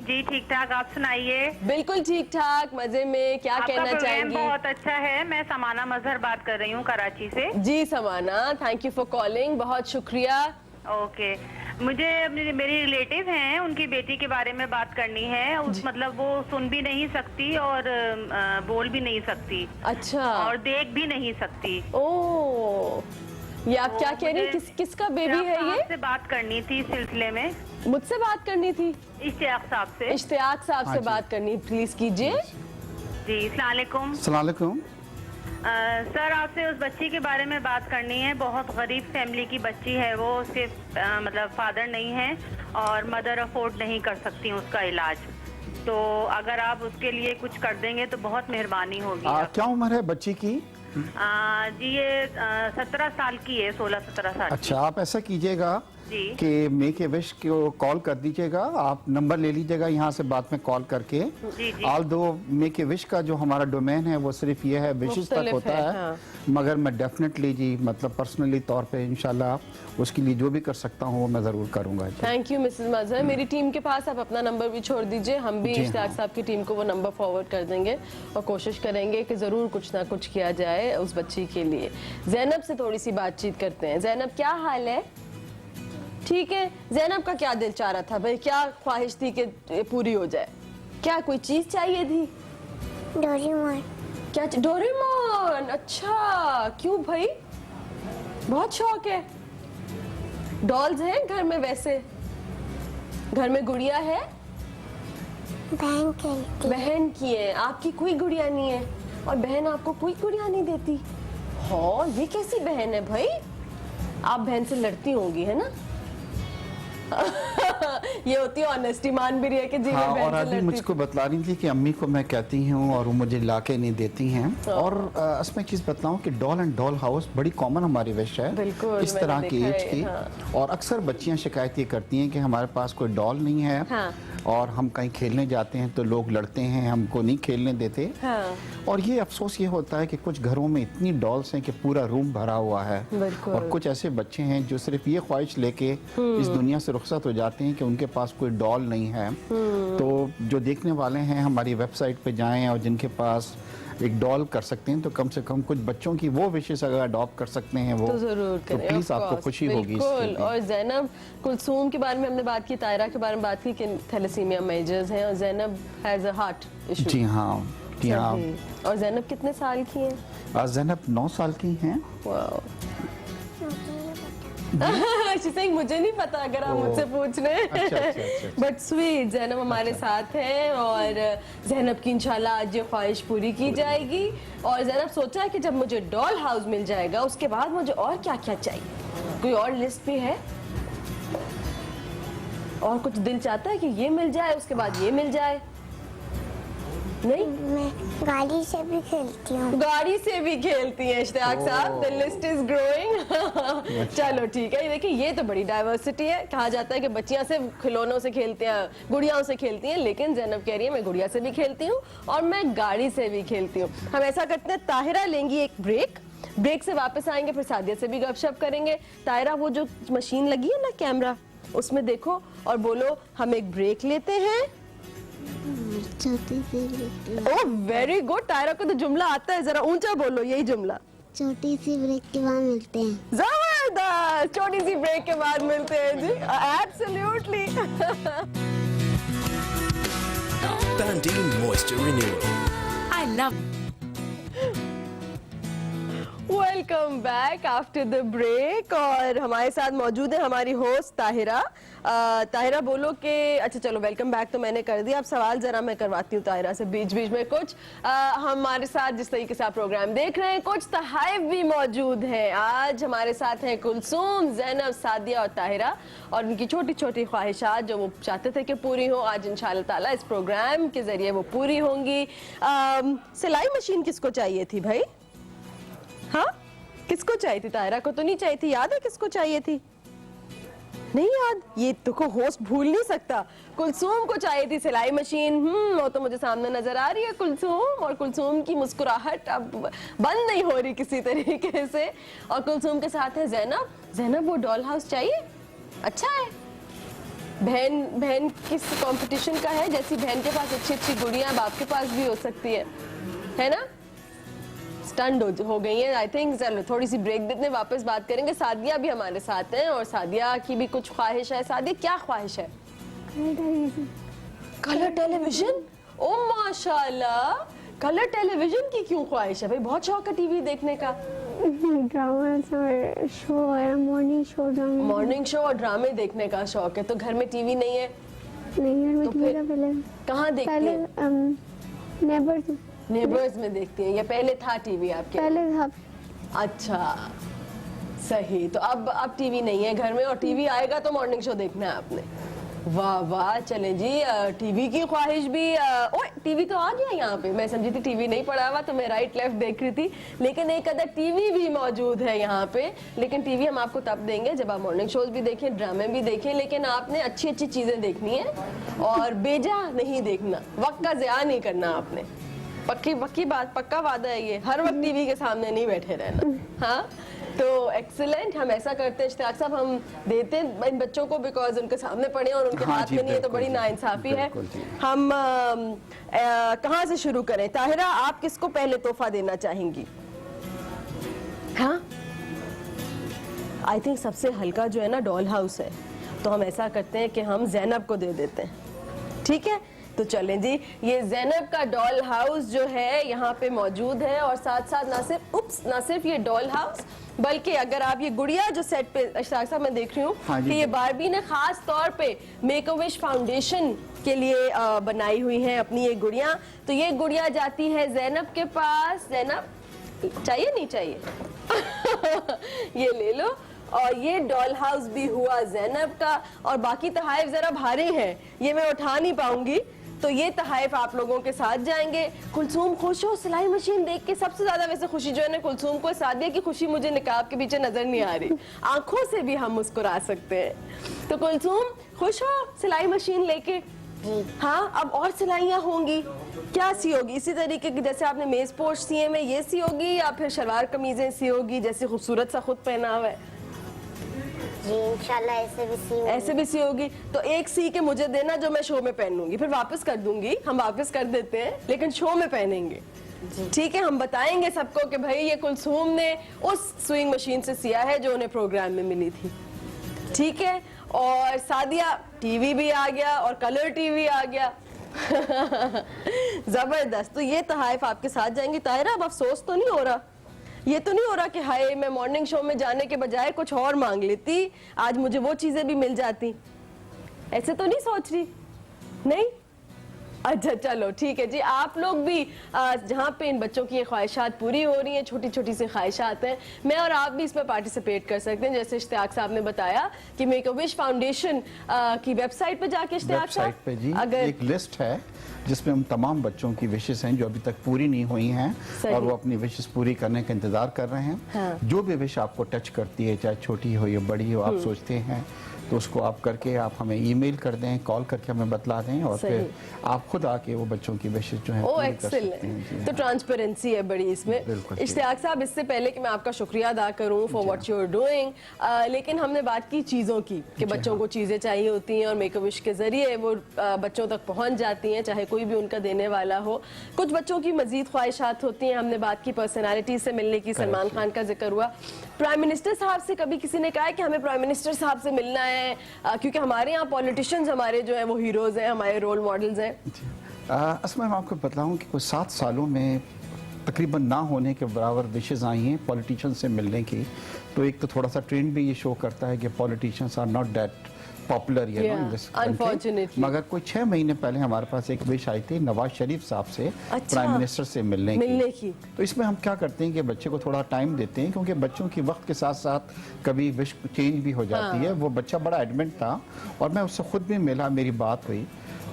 जी ठीक ठाक, आप सुनाइए। बिल्कुल ठीक ठाक, मजे में। क्या कहना चाहेंगी? बहुत अच्छा है। मैं समाना मजहर बात कर रही हूँ कराची से। जी समाना, थैंक यू फॉर कॉलिंग, बहुत शुक्रिया। ओके, मुझे मेरी रिलेटिव हैं, उनकी बेटी के बारे में बात करनी है। मतलब वो सुन भी नहीं सकती और बोल भी नहीं सकती। अच्छा। और देख भी नहीं सकती। ओह, ये आप क्या कह रही? किसका बेबी है ये? आपसे बात करनी थी इस सिलसिले में। मुझसे बात करनी थी? इश्तियाक साहब से। इश्तियाक साहब से बात करनी, प्लीज कीजिए। जी अस्सलाम वालेकुम। अस्सलाम वालेकुम। सर आपसे उस बच्ची के बारे में बात करनी है। बहुत गरीब फैमिली की बच्ची है वो। उसके मतलब फादर नहीं है और मदर अफोर्ड नहीं कर सकती उसका इलाज। तो अगर आप उसके लिए कुछ कर देंगे तो बहुत मेहरबानी होगी। क्या उम्र है बच्ची की? जी ये 17 साल की है, 16-17 साल। अच्छा, आप ऐसा कीजिएगा कि मेक ए विश को कॉल कर दीजिएगा। आप नंबर ले लीजिएगा यहाँ से बाद में कॉल करके। ऑल दो मेक ए विश का जो हमारा डोमेन है वो सिर्फ ये है, विशेष तक होता है। हाँ। मगर मैं डेफिनेटली जी मतलब पर्सनली तौर पे इंशाल्लाह उसके लिए जो भी कर सकता हूँ वो मैं जरूर करूँगा। थैंक यू मिसेस मजहर। मेरी टीम के पास आप अपना नंबर भी छोड़ दीजिए, हम भी इश्तियाक साहब की टीम को वो नंबर फॉरवर्ड कर देंगे और कोशिश करेंगे कि जरूर कुछ ना कुछ किया जाए उस बच्ची के लिए। जैनब से थोड़ी सी बातचीत करते हैं। जैनब क्या हाल है? ठीक है। जैनब का क्या दिल चाह रहा था भाई, क्या ख्वाहिश थी कि पूरी हो जाए? क्या कोई चीज चाहिए थी? डोरेमोन। क्या? डोरेमोन। अच्छा, क्यों भाई? बहुत शौक है। डॉल्स हैं घर में? वैसे घर में गुड़िया है? बहन की है। आपकी कोई गुड़िया नहीं है और बहन आपको कोई गुड़िया नहीं देती? हाँ, ये कैसी बहन है भाई? आप बहन से लड़ती होंगी है ना? ये होती है ऑनेस्टी, मान भी रही है कि जी हाँ, मैं और अभी मुझको बतला रही थी कि अम्मी को मैं कहती हूँ और वो मुझे लाके नहीं देती हैं। और इसमें चीज़ बतलाऊँ कि डॉल एंड डॉल हाउस बड़ी कॉमन हमारी विश है इस तरह की एज की। हाँ। और अक्सर बच्चियाँ शिकायत ये करती हैं कि हमारे पास कोई डॉल नहीं है। हाँ। और हम कहीं खेलने जाते हैं तो लोग लड़ते हैं, हमको नहीं खेलने देते। हाँ। और ये अफसोस ये होता है कि कुछ घरों में इतनी डॉल्स हैं कि पूरा रूम भरा हुआ है और कुछ ऐसे बच्चे हैं जो सिर्फ ये ख्वाहिश लेके इस दुनिया से रुखसत हो जाते हैं कि उनके पास कोई डॉल नहीं है। तो जो देखने वाले हैं हमारी वेबसाइट पे जाएं और जिनके पास एक डॉल कर सकते हैं तो कम से कम कुछ बच्चों की वो विशेष अगर अडॉप्ट कर सकते हैं वो तो जरूर करें। तो प्लीज आपको खुशी होगी। और जैनब, कुलसूम के बारे में हमने बात की, तायरा के बारे में बात की कि थैलेसीमिया मेजर्स हैं और Zainab has a heart issue. जी हाँ, जी हाँ। और जैनब कितने साल की हैं? जैनब 9 साल की हैं। मुझे नहीं पता अगर आप मुझसे पूछ रहे हैं। बट स्वीट जैनब हमारे साथ है और जैनब की इंशाल्लाह आज ये ख्वाहिश पूरी की जाएगी। और जैनब सोचा है कि जब मुझे डॉल हाउस मिल जाएगा उसके बाद मुझे और क्या क्या चाहिए। कोई और लिस्ट भी है? और कुछ दिल चाहता है कि ये मिल जाए उसके बाद ये मिल जाए? नहीं, मैं गाड़ी से भी खेलती हूँ। गाड़ी से भी खेलती हैं इश्तियाक साहब। The list is growing. चलो ठीक है, देखिए ये तो बड़ी डाइवर्सिटी है। कहा जाता है कि बच्चियां से खिलौनों से खेलते हैं, गुड़ियाओं से खेलती हैं, लेकिन जैनब कह रही है मैं गुड़िया से भी खेलती हूँ और मैं गाड़ी से भी खेलती हूँ। हम ऐसा करते हैं, ताहिरा लेंगी एक ब्रेक से वापस आएंगे, फिर सादिया से भी गपशप करेंगे। ताहिरा वो जो मशीन लगी है ना कैमरा, उसमें देखो और बोलो हम एक ब्रेक लेते हैं। छोटी सी ब्रेक। ओह वेरी गुड, तायरा को तो जुमला आता है, जरा ऊंचा बोलो यही जुमला। छोटी सी ब्रेक के बाद मिलते हैं। जबरदस्त, छोटी सी ब्रेक के बाद मिलते हैं जी। Absolutely. Pantene Moisture Renewal. I love. Welcome back after the break. और हमारे साथ मौजूद है हमारी होस्ट ताहिरा। ताहिरा बोलो कि अच्छा चलो वेलकम बैक तो मैंने कर दिया, अब सवाल जरा मैं करवाती हूँ ताहिरा से बीच बीच में कुछ। हमारे साथ जिस तरीके से आप प्रोग्राम देख रहे हैं कुछ तहाइफ भी मौजूद हैं। आज हमारे साथ हैं कुलसूम, जैनब, सादिया और ताहिरा और उनकी छोटी छोटी ख्वाहिशात जो वो चाहते थे कि पूरी हो, आज इंशाल्लाह ताला इस प्रोग्राम के जरिए वो पूरी होंगी। सिलाई मशीन किसको चाहिए थी भाई? हाँ, किसको चाहिए थी? ताहिरा को तो नहीं चाहिए थी, याद है किसको चाहिए थी? नहीं याद? ये तो को होस्ट भूल नहीं सकता। कुलसूम को चाहिए थी सिलाई मशीन। वो तो मुझे सामने नजर आ रही है कुलसूम, और कुलसूम की मुस्कुराहट अब बंद नहीं हो रही किसी तरीके से। और कुलसूम के साथ है जैनब। जैनब वो डॉल हाउस चाहिए? अच्छा है, बहन बहन किस कंपटीशन का है? जैसी बहन के पास अच्छी अच्छी गुड़ियां अब आपके पास भी हो सकती है ना? स्टंड हो गई है आई थिंक। चलो थोड़ी सी ब्रेक देते हैं, वापस बात करेंगे। सादिया भी हमारे साथ हैं और सादिया की भी कुछ ख्वाहिश है। सादिया क्या ख्वाहिश है? Colour television. ओ माशाल्लाह, कलर टेलीविजन की क्यों ख्वाहिश है भाई? बहुत शौक है टीवी देखने का। ड्रामा शो और मॉर्निंग शो और ड्रामे देखने का शौक है। तो घर में टीवी नहीं है? नहीं, तो फिर कहाँ देखती है? नेबर्स में देखती है या पहले था टीवी आपके? पहले था। अच्छा सही। तो अब टीवी नहीं है घर में और टीवी आएगा तो मॉर्निंग शो देखना है आपने। वाह वाह, चले जी। टीवी की ख्वाहिश भी। ओए टीवी तो आ गया यहाँ पे। मैं समझी थी टीवी नहीं पड़ा हुआ तो मैं राइट लेफ्ट देख रही थी, लेकिन एक अदर टीवी भी मौजूद है यहाँ पे। लेकिन टीवी हम आपको तब देंगे जब आप मॉर्निंग शोज भी देखें, ड्रामे भी देखें, लेकिन आपने अच्छी अच्छी चीजें देखनी है और बेजा नहीं देखना, वक्त का ज़िया नहीं करना आपने। पक्की बात, पक्का वादा है ये। हर वक्त टीवी के सामने नहीं बैठे रहना। हाँ तो एक्सीलेंट। हम ऐसा करते हैं इश्तियाक साहब, हम देते हैं इन बच्चों को बिकॉज उनके सामने पड़े और उनके हाथ में नहीं है तो बड़ी नाइंसाफी है। हम कहाँ से शुरू करें? ताहिरा, आप किसको पहले तोहफा देना चाहेंगी? हाँ आई थिंक सबसे हल्का जो है ना डॉल हाउस है, तो हम ऐसा करते हैं कि हम ज़ैनब को दे देते हैं। ठीक है, तो चलें जी। ये ज़ैनब का डॉल हाउस जो है यहाँ पे मौजूद है और साथ साथ ना सिर्फ ये डॉल हाउस बल्कि अगर आप ये गुड़िया जो सेट पे इश्तियाक साहब मैं देख रही हूँ कि ये बारबी ने खास तौर पे मेक अ विश फाउंडेशन के लिए बनाई हुई है अपनी ये गुड़िया। तो ये गुड़िया जाती है ज़ैनब के पास। ज़ैनब चाहिए नहीं चाहिए? ये ले लो। और ये डॉल हाउस भी हुआ ज़ैनब का और बाकी तहाइफ जरा भारी हैं, ये मैं उठा नहीं पाऊंगी, तो ये तहाइफ आप लोगों के साथ जाएंगे। कुलसूम खुश हो सिलाई मशीन देख के। सबसे ज्यादा वैसे खुशी जो है ना कुलसूम को, सादिया की खुशी मुझे निकाब के पीछे नजर नहीं आ रही, आंखों से भी हम मुस्कुरा सकते हैं। तो कुलसूम खुश हो सिलाई मशीन लेके? हाँ, अब और सिलाइयाँ होंगी। क्या सियोगी? इसी तरीके की जैसे आपने मेज पोश सिए में ये सियोगी या फिर शलवार कमीजें सियोगी जैसे खूबसूरत सा खुद पहना हुआ है? जी इंशाल्लाह ऐसे भी सियोगी। तो एक सी के मुझे देना जो मैं शो में पहनूंगी, फिर वापस कर दूंगी। हम वापस कर देते हैं लेकिन शो में पहनेंगे। ठीक है, हम बताएंगे सबको कि भाई ये कुलसूम ने उस स्विंग मशीन से सिया है जो उन्हें प्रोग्राम में मिली थी। ठीक है, और सादिया टीवी भी आ गया और कलर टीवी आ गया। जबरदस्त। तो ये तहाइफ आपके साथ जाएंगी। ताहिरा, अब अफसोस तो नहीं हो रहा? ये तो नहीं हो रहा कि हाय मैं मॉर्निंग शो में जाने के बजाय कुछ और मांग लेती, आज मुझे वो चीजें भी मिल जाती? ऐसे तो नहीं सोच रही? नहीं? अच्छा चलो ठीक है जी। आप लोग भी जहाँ पे इन बच्चों की ये ख्वाहिशात पूरी हो रही हैं, छोटी छोटी सी ख्वाहिशात हैं, मैं और आप भी इसमें पार्टिसिपेट कर सकते हैं। जैसे इश्तियाक साहब ने बताया कि मेक अ विश फाउंडेशन की वेबसाइट पे जाके इश्तियाक साहब पे जी एक लिस्ट है जिसमें हम तमाम बच्चों की विशेस हैं जो अभी तक पूरी नहीं हुई हैं और वो अपनी विशेस पूरी करने का इंतजार कर रहे हैं। हाँ। जो भी विश आपको टच करती है, चाहे छोटी हो या बड़ी हो, आप सोचते हैं तो उसको आप करके आप हमें ईमेल कर दें, कॉल करके हमें बतला दें और फिर आप खुद आके वो बच्चों की विशेस जो है पूरी कर सकते हैं। तो ट्रांसपेरेंसी है बड़ी इसमें। इश्तियाक साहब, इससे पहले कि मैं आपका शुक्रिया अदा करूं for what you are doing, लेकिन हमने बात की चीज़ों की कि बच्चों को चीज़ें चाहिए होती हैं और मेक अ विश के जरिए वो बच्चों तक पहुंच जाती हैं, चाहे कोई भी उनका देने वाला हो। कुछ बच्चों की मजीद ख्वाहिशात होती हैं। हमने बात की पर्सनैलिटी से मिलने की, सलमान खान का जिक्र हुआ। प्राइम मिनिस्टर साहब से कभी किसी ने कहा है कि हमें प्राइम मिनिस्टर साहब से मिलना है? क्योंकि हमारे यहाँ पॉलिटिशियंस हमारे जो है वो हीरोज हैं, हमारे रोल मॉडल्स हैं। असल में मैं आपको बताऊं कि कुछ 7 सालों में तकरीबन ना होने के बराबर विशेस आई हैं पॉलिटिशियन से मिलने की। तो एक तो थोड़ा सा ट्रेंड भी ये शो करता है कि politicians are not that popular unfortunately. मगर कोई 6 महीने पहले हमारे पास एक विश आई थी नवाज शरीफ साहब से, प्राइम मिनिस्टर से मिलने की। तो इसमें हम क्या करते हैं कि बच्चे को थोड़ा टाइम देते हैं क्योंकि बच्चों की वक्त के साथ साथ कभी विश चेंज भी हो जाती है। वो बच्चा बड़ा एडमेंट था और मैं उससे खुद भी मिला, मेरी बात हुई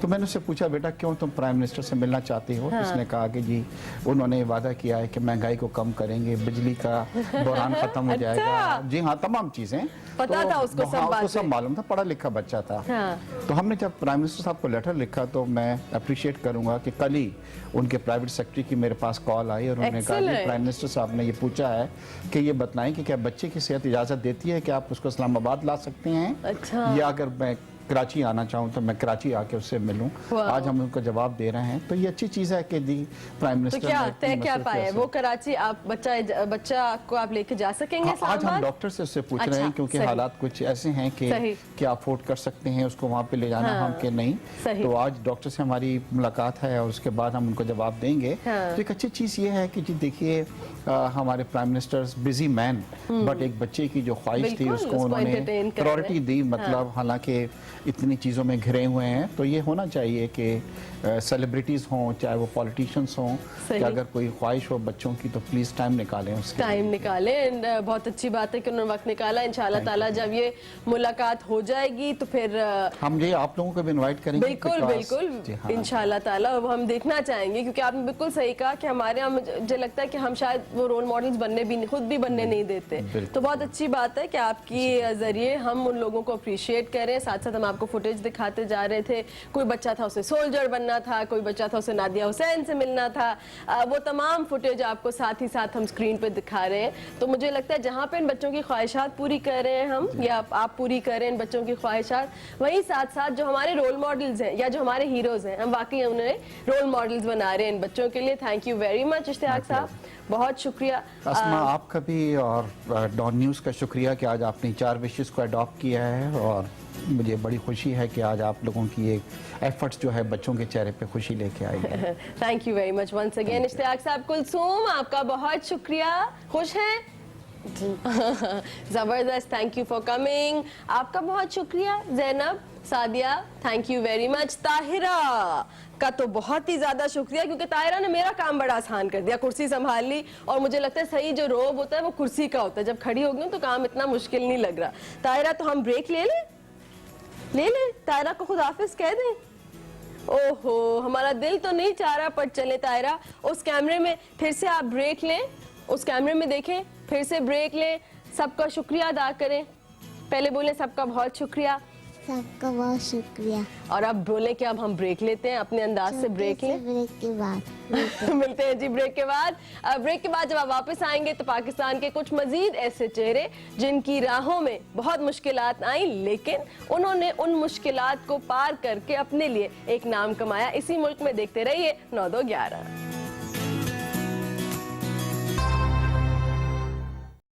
तो मैंने उससे पूछा बेटा क्यों तुम प्राइम मिनिस्टर से मिलना चाहती हो? हाँ। उसने कहा कि जी उन्होंने वादा किया है कि महंगाई को कम करेंगे, बिजली का बहरान खत्म हो जाएगा। जी हाँ, तमाम चीजें पता था उसको, सब मालूम था, पढ़ा लिखा बच्चा था। हाँ। तो हमने जब प्राइम मिनिस्टर साहब को लेटर लिखा तो मैं अप्रिशिएट करूंगा कि कल ही उनके प्राइवेट सेक्रेटरी की मेरे पास कॉल आई और उन्होंने कहा कि प्राइम मिनिस्टर साहब ने ये पूछा है कि ये बताएं कि क्या बच्चे की सेहत इजाजत देती है कि आप उसको इस्लामाबाद ला सकते हैं? अच्छा। या अगर मैं कराची आना चाहूँ तो मैं कराची आके उससे मिलूँ। आज हम उनको जवाब दे रहे हैं, तो ये अच्छी चीज़ है कि दी प्राइम तो मिनिस्टर क्या तय क्या पाए वो कराची आप बच्चा को आप लेके जा सकेंगे? आज हम डॉक्टर से उससे पूछ रहे हैं, क्योंकि हालात कुछ ऐसे हैं कि क्या अफोर्ड कर सकते हैं उसको वहाँ पे ले जाना हम कि नहीं। तो आज डॉक्टर से हमारी मुलाकात है और उसके बाद हम उनको जवाब देंगे। तो एक अच्छी चीज़ ये है कि जी देखिए हमारे prime minister busy man, but एक बच्चे की जो ख्वाहिश थी उसको उन्होंने प्रायोरिटी दी। मतलब हालांकि इतनी चीज़ों में घिरे हुए हैं, तो ये होना चाहिए कि सेलिब्रिटीज़ हों चाहे वो पॉलिटिशियंस हों, कि अगर कोई ख्वाहिश हो बच्चों की तो प्लीज़ टाइम निकालें, उसके टाइम निकालें। बहुत अच्छी बात है कि उन्होंने वक्त निकाला। इंशाल्लाह ताला जब ये मुलाकात हो जाएगी तो फिर हम ये आप लोगों को भी इनवाइट करेंगे। बिल्कुल बिल्कुल इंशाल्लाह ताला हम देखना चाहेंगे, क्योंकि आपने बिल्कुल सही कहा कि हमारे यहाँ मुझे लगता है कि हम शायद वो रोल मॉडल्स बनने भी खुद भी बनने नहीं देते। तो बहुत अच्छी बात है कि आपकी जरिए हम उन लोगों को अप्रिशिएट करें। साथ साथ हम आपको फुटेज दिखाते जा रहे थे। कोई बच्चा था उसे सोल्जर बनना था, कोई बच्चा था उसे नादिया हुसैन से मिलना था। वो तमाम फुटेज आपको साथ ही साथ हम स्क्रीन पे दिखा रहे हैं। तो मुझे लगता है जहाँ पे इन बच्चों की ख्वाहिशात पूरी कर रहे हैं हम, या आप पूरी करें इन बच्चों की ख्वाहिशात, वहीं साथ साथ जो हमारे रोल मॉडल्स हैं या जो हमारे हीरोज हैं, हम वाकई उन्हें रोल मॉडल्स बना रहे हैं इन बच्चों के लिए। Thank you very much Ishtiaq साहब, बहुत शुक्रिया। अस्मा आपका भी और डॉन न्यूज़ का शुक्रिया कि आज आपने 4 विशेस को अडॉप्ट किया है, और मुझे बड़ी खुशी है कि आज आप लोगों की एक एफर्ट्स जो है बच्चों के चेहरे पे खुशी लेके आई है। Thank you very much once again Ishtiaq साहब। कुलसूम आपका बहुत शुक्रिया। खुश हैं? जबरदस्त, थैंक यू फॉर कमिंग। आपका बहुत शुक्रिया। Zainab, Sadia, thank you very much. Tahira का तो बहुत ही ज्यादा शुक्रिया, क्योंकि ताहिरा ने मेरा काम बड़ा आसान कर दिया, कुर्सी संभाल ली। और मुझे लगता है सही जो रोब होता है वो कुर्सी का होता है। जब खड़ी हो गई तो काम इतना मुश्किल नहीं लग रहा। ताहिरा, तो हम ब्रेक ले ले ताहिरा को खुद हाफिज कह दें। ओहो, हमारा दिल तो नहीं चाह रहा, पर चले ताहिरा उस कैमरे में फिर से आप ब्रेक लें, उस कैमरे में देखें, फिर से ब्रेक लें, सबका शुक्रिया अदा करें। पहले बोले सबका बहुत शुक्रिया। सबका बहुत शुक्रिया। और अब बोले कि अब हम ब्रेक लेते हैं, अपने अंदाज से ब्रेक लें। ब्रेक के बाद मिलते हैं जी ब्रेक के बाद। ब्रेक के बाद जब आप वापस आएंगे तो पाकिस्तान के कुछ मजीद ऐसे चेहरे जिनकी राहों में बहुत मुश्किलात आई, लेकिन उन्होंने उन मुश्किलात को पार करके अपने लिए एक नाम कमाया। इसी मुल्क में देखते रहिए 9-2-11।